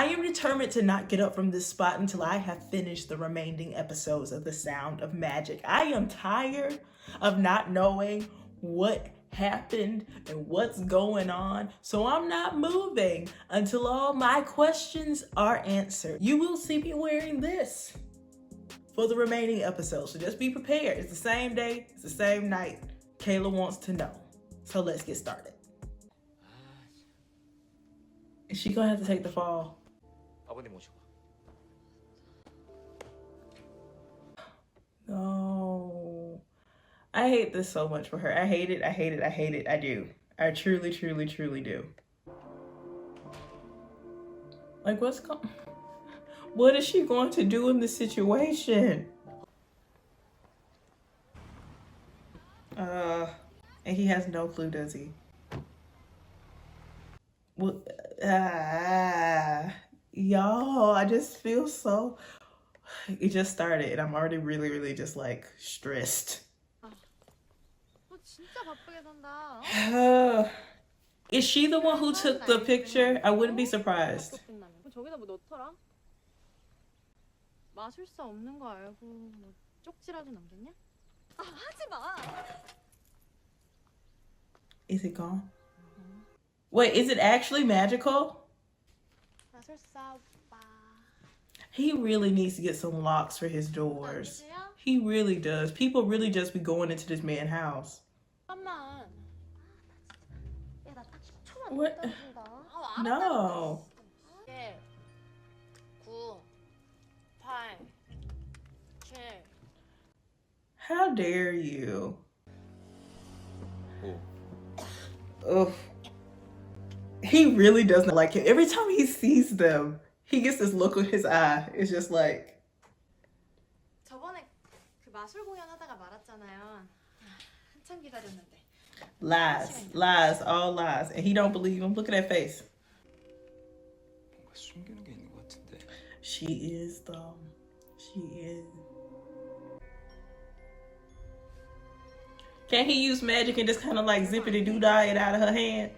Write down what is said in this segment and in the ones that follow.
I am determined to not get up from this spot until I have finished the remaining episodes of The Sound of Magic. I am tired of not knowing what happened and what's going on, so I'm not moving until all my questions are answered. You will see me wearing this for the remaining episodes, so just be prepared. It's the same day, it's the same night. Kahla wants to know, so let's get started. Is she gonna have to take the fall? No. I hate this so much for her. I hate it, I hate it, I hate it. I do. I truly, truly, truly do. Like, what is she going to do in this situation? And he has no clue, does he? Well, y'all, I just feel so... It just started and I'm already really, really just like stressed. Is she the one who took the picture? I wouldn't be surprised. Is it gone? Wait, is it actually magical? He really needs to get some locks for his doors. He really does. People really just be going into this man's house. What? No. How dare you? Ugh. He really doesn't like it. Every time he sees them, he gets this look in his eye. It's just like... Lies. Lies. All lies. And he don't believe him. Look at that face. She is, though. She is. Can't he use magic and just kind of like zippity-doo-dah it out of her hand?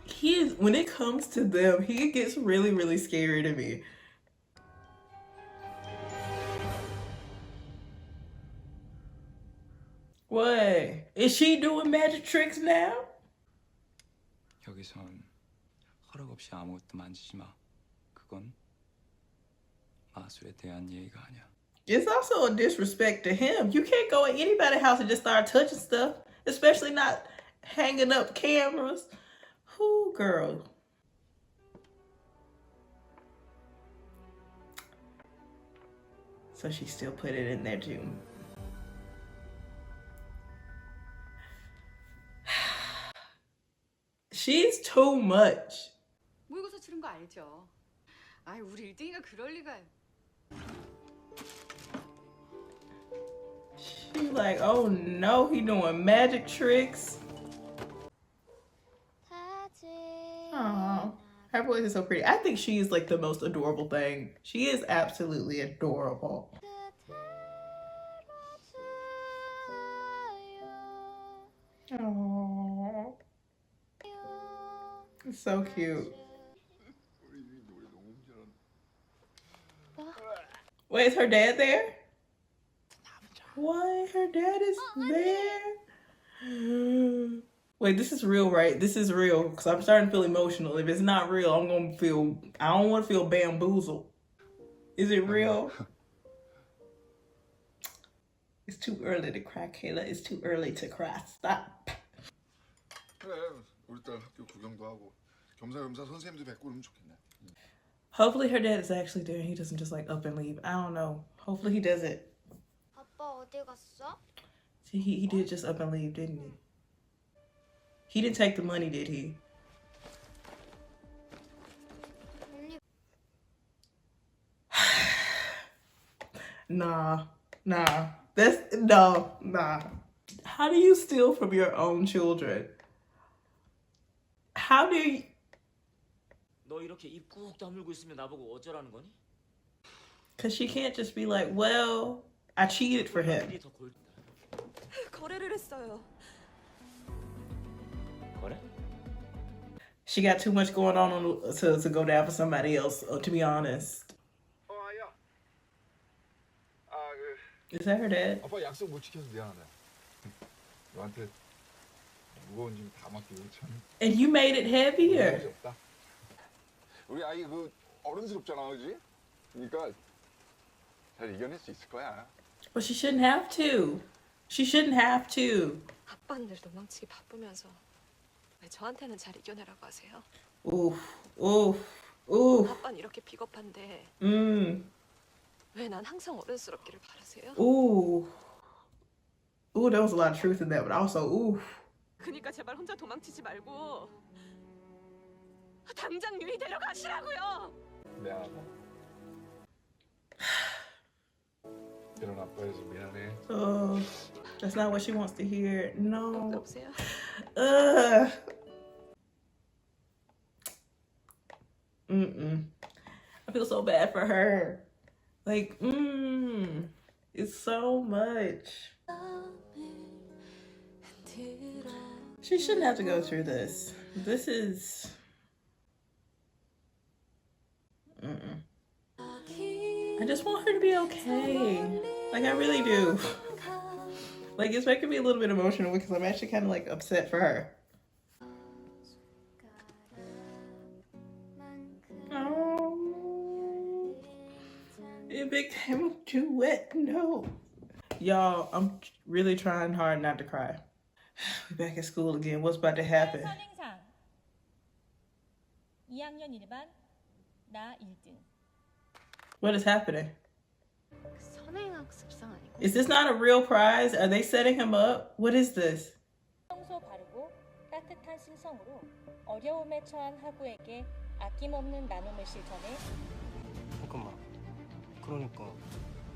He is, when it comes to them, he gets really, really scary to me. What? Is she doing magic tricks now? 여기선 허락 없이 아무것도 만지지 마. 그건 마술에 대한 예의가 아니야. It's also a disrespect to him. You can't go in anybody's house and just start touching stuff, especially not hanging up cameras. Who, girl? So she still put it in there too. She's too much. 모의고사 치른 거 알죠? 아이, 우리 1등이가 그럴 리가요. She's like, oh no, he doing magic tricks. Aww. Her voice is so pretty. I think she is like the most adorable thing. She is absolutely adorable. Aww. It's so cute. Wait, is her dad there? What? Her dad is there? Wait, this is real, right? This is real, because I'm starting to feel emotional. If it's not real, I don't want to feel bamboozled. Is it real? It's too early to cry, Kahla. It's too early to cry. Stop. Hopefully her dad is actually there and he doesn't just like up and leave. I don't know. Hopefully he doesn't. See, he did just up and leave, didn't he? He didn't take the money, did he? Nah. Nah. How do you steal from your own children? How do you... 너 이렇게 입 꾹 다물고 있으면 나보고 어쩌라는 거니? Because she can't just be like, well, I cheated for him. 거래를 했어요. 거래? She got too much going on to go down for somebody else, to be honest. 아야. Is that her dad? 아빠 약속 못 지켜서 미안하다. 너한테 무거운 짐 다 맡기고 참. And you made it heavier. 문제 없다. 우리 아이 어른스럽잖아, 그지? 그러니까 잘 이겨낼 수 있을 거야. But she shouldn't have to. She shouldn't have to. 아빠는 늘 도망치기 바쁘면서 왜 저한테는 잘 이겨내라고 하세요? Oof, oof, oof. 아빠는 이렇게 비겁한데 왜 난 항상 어른스럽기를 바라세요? Ooh. Ooh, there was a lot of truth in that, but also, ooh. 그러니까 제발 혼자 도망치지 말고 당장 유이 데려가시라고요. 미안하다. 이런 아빠여서 미안해. Oh, that's not what she wants to hear. No. 여보세요? I feel so bad for her. Like, it's so much. She shouldn't have to go through this. This is... I just want her to be okay. Like, I really do. Like, it's making me a little bit emotional because I'm actually kind of, like, upset for her. Oh. It became too wet. No. Y'all, I'm really trying hard not to cry. We're back at school again. What's about to happen? 선행상 2학년 1반 나 1등. What is happening? 선행학습상 아니고? Is this not a real prize? Are they setting him up? What is this? 평소 바르고 따뜻한 심성으로 어려움에 처한 학우에게 아낌없는 나눔을 실천해. 잠깐만. 그러니까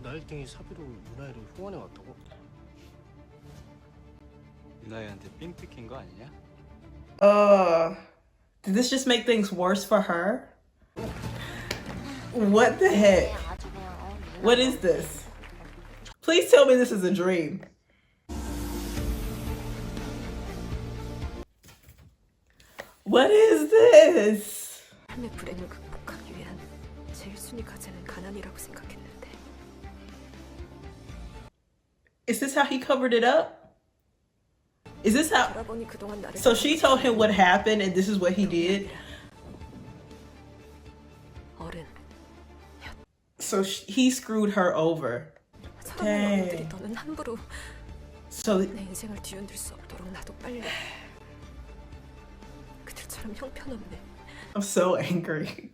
나 1등이 사비로 유나이를 후원해 왔다고? 유나이한테 삥 뜯긴 거 아니냐? Did this just make things worse for her? What the heck? What is this? Please tell me this is a dream. What is this? 삶의 불행을 극복하기 위한 제일 순위 과제는 가난이라고 생각했는데 Is this how he covered it up? Is this how... 돌아보니 그동안 나를 So she told him what happened and this is what he did? 어른 So he screwed her over. 사랑하는 어른들이 너는 함부로 So 내 인생을 뒤흔들 수 없도록 나도 빨리 그들처럼 형편없네. I'm so angry.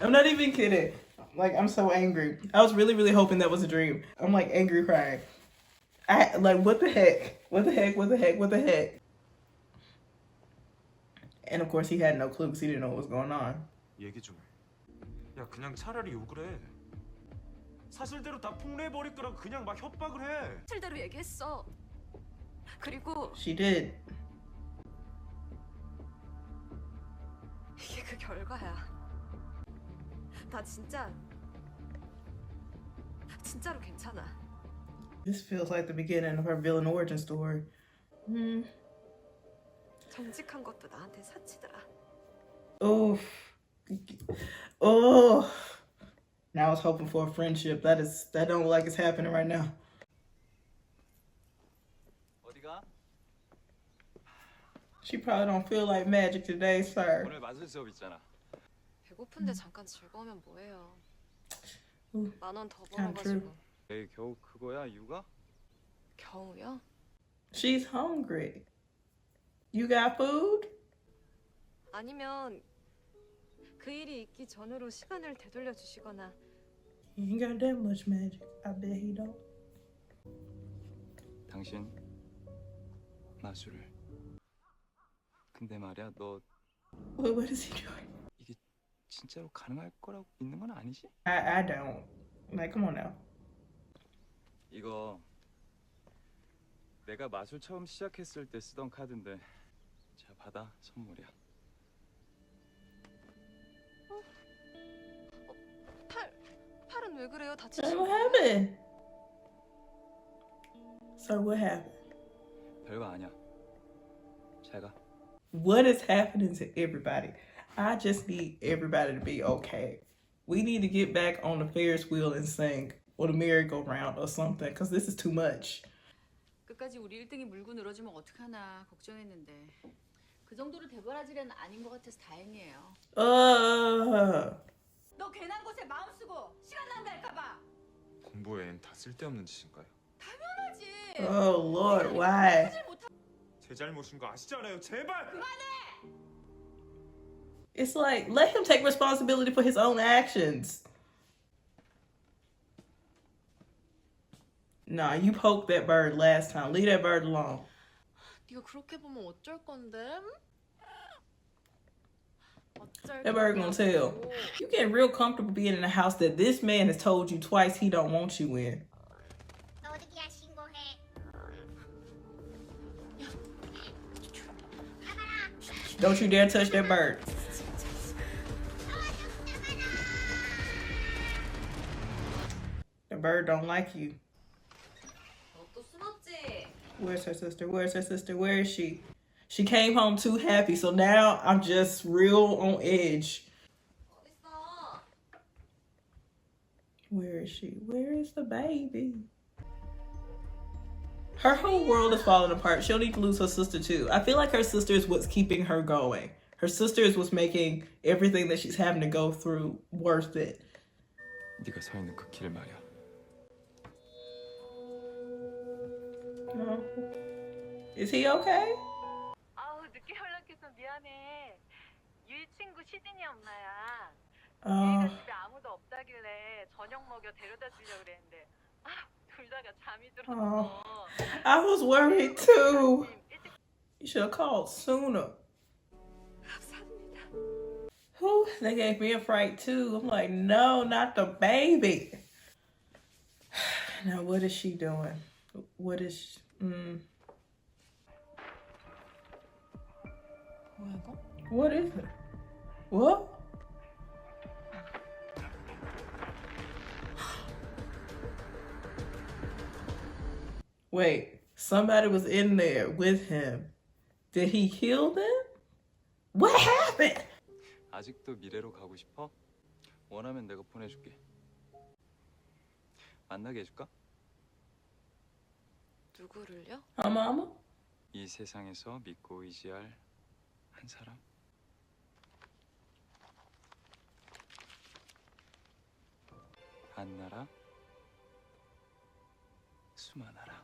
I'm not even kidding. Like, I'm so angry. I was really, really hoping that was a dream. I'm like angry crying. Like, what the heck? What the heck? What the heck? What the heck? And of course, he had no clue because he didn't know what was going on. 얘기 좀 해. 야, 그냥 차라리 욕을 해. 사실대로 다 폭로해버릴 거라고 그냥 막 협박을 해. 실대로 얘기했어. 그리고 She did. 이게 그 결과야. 나 진짜로 괜찮아. This feels like the beginning of her villain origin story. 정직한 것도 나한테 사치더라. Oh. Oh. Now I was hoping for a friendship. That don't look like it's happening right now. 어디가? She probably don't feel like magic today, sir. 오늘 마술 수업 있잖아. 배고픈데 잠깐 즐거우면 뭐해요. Ooh, 10,000원 더 kind of true. 벌어가지고. 내일 겨우 그거야 이유가? 겨우요? She's hungry. You got food? 아니면 그 일이 있기 전으로 시간을 되돌려 주시거나 He ain't got that much magic. I bet he don't. 당신 마술을. 근데 말이야 너 What is he doing? 이게 진짜로 가능할 거라고 믿는 건 아니지? I don't. Like, come on now. 이거 내가 마술 처음 시작했을 때 쓰던 카드인데 자 받아 선물이야. 팔은 왜 그래요? Sir, 다치신 what 거예요? happened? Sir, what happened? 별거 아니야. 잘 가. What is happening to everybody? I just need everybody to be okay. We need to get back on the Ferris wheel and sing, or the merry-go-round or something, because this is too much. 끝까지 우리 1등이 물고 늘어지면 어떡하나 걱정했는데 그 정도로 대바라질 애는 아닌 것 같아서 다행이에요. 너 괜한 곳에 마음 쓰고 시간 낭비할까봐. 공부엔 다 쓸데없는 짓인가요? 당연하지. Oh Lord, why? 제 잘못인 거 아시잖아요. 제발. It's like, let him take responsibility for his own actions. Nah, you poked that bird last time. Leave that bird alone. 네가 그렇게 보면 어쩔 건데? That bird gonna tell. You getting real comfortable being in a house that this man has told you twice he don't want you in. Don't you dare touch that bird. The bird don't like you. Where's her sister? Where's her sister? Where is she? She came home too happy, so now I'm just real on edge. Where is she? Where is the baby? Her whole world is falling apart. She'll need to lose her sister too. I feel like her sister is what's keeping her going. Her sister is what's making everything that she's having to go through worth it. 네가 서 있는 그 길 말이야. No. Is he okay? 아우 늦게 연락해서 미안해. 유이 친구 시진이 엄마야. Oh. 얘가 집에 아무도 없다길래 저녁 먹여 데려다 주려고 그랬는데 둘 다가 잠이 들었어. I was worried too. You should have called sooner. Whew, they gave me a fright too. I'm like, no, not the baby. Now, what is she doing? What is she? What is it? What? Wait, somebody was in there with him. Did he kill them? What happened? 아직도 미래로 가고 싶어? 원하면 내가 보내줄게. 만나게 해줄까? 누구를요? Mama? 이 세상에서 믿고 의지할 한 사람? 안나라 수마나라.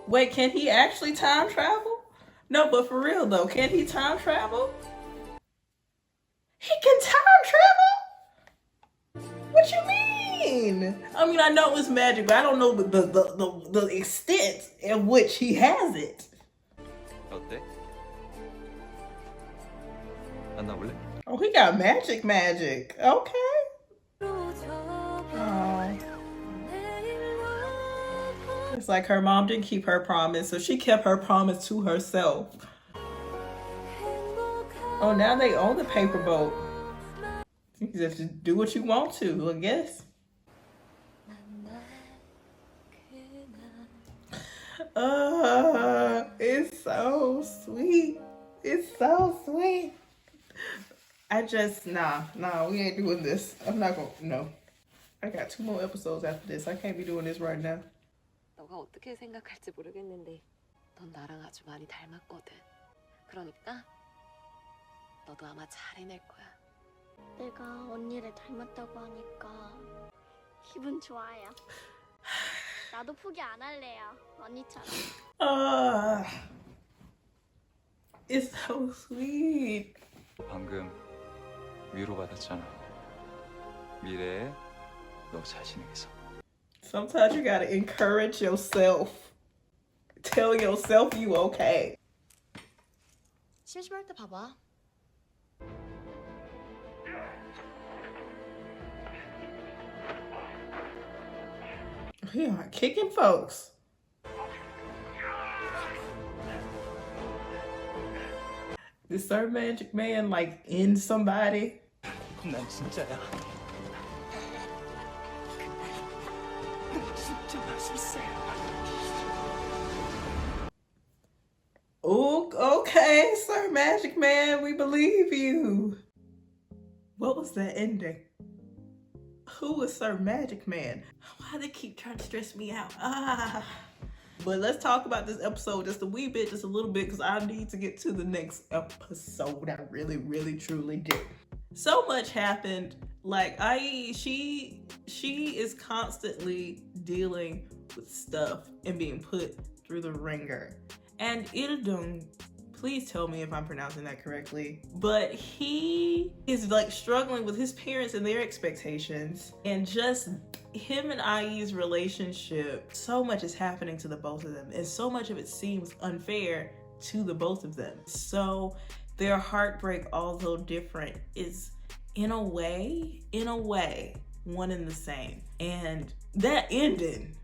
Wait, can he actually time travel? No, but for real though, can he time travel? He can time travel? What you mean? I mean, I know it's magic, but I don't know the extent in which he has it. 어때? 만나볼래? Oh, he got magic. Okay. It's like her mom didn't keep her promise, so she kept her promise to herself. Oh, now they own the paper boat. You just do what you want to, I guess. It's so sweet. It's so sweet. I just, nah, we ain't doing this. I'm not gonna, no. I got 2 more episodes after this. I can't be doing this right now. 너가 어떻게 생각할지 모르겠는데 넌 나랑 아주 많이 닮았거든. 그러니까 너도 아마 잘 해낼 거야. 내가 언니를 닮았다고 하니까 기분 좋아요. 나도 포기 안 할래요. 언니처럼. It's so sweet. 방금 위로받았잖아. 미래에 너 자신에게서. Sometimes you gotta encourage yourself. Tell yourself you okay. 심심할 때 봐봐. Yeah, kicking folks. Is Sir Magic Man like in somebody? 난 진짜야. Oh, okay, Sir Magic Man, we believe you. What was that ending? Who was Sir Magic Man? Why do they keep trying to stress me out? But let's talk about this episode just a wee bit, just a little bit, because I need to get to the next episode. I really, really, truly do. So much happened. Like, she is constantly dealing with stuff and being put through the ringer. And Il Deung, please tell me if I'm pronouncing that correctly, but he is like struggling with his parents and their expectations, and just him and IE's relationship. So much is happening to the both of them, and so much of it seems unfair to the both of them. So their heartbreak, although different, is in a way, one and the same. And that ending,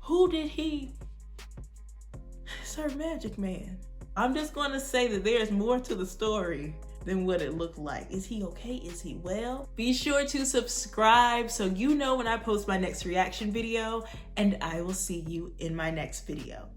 who did he? Sir Magic Man. I'm just going to say that there's more to the story than what it looked like. Is he okay? Is he well? Be sure to subscribe so you know when I post my next reaction video, and I will see you in my next video.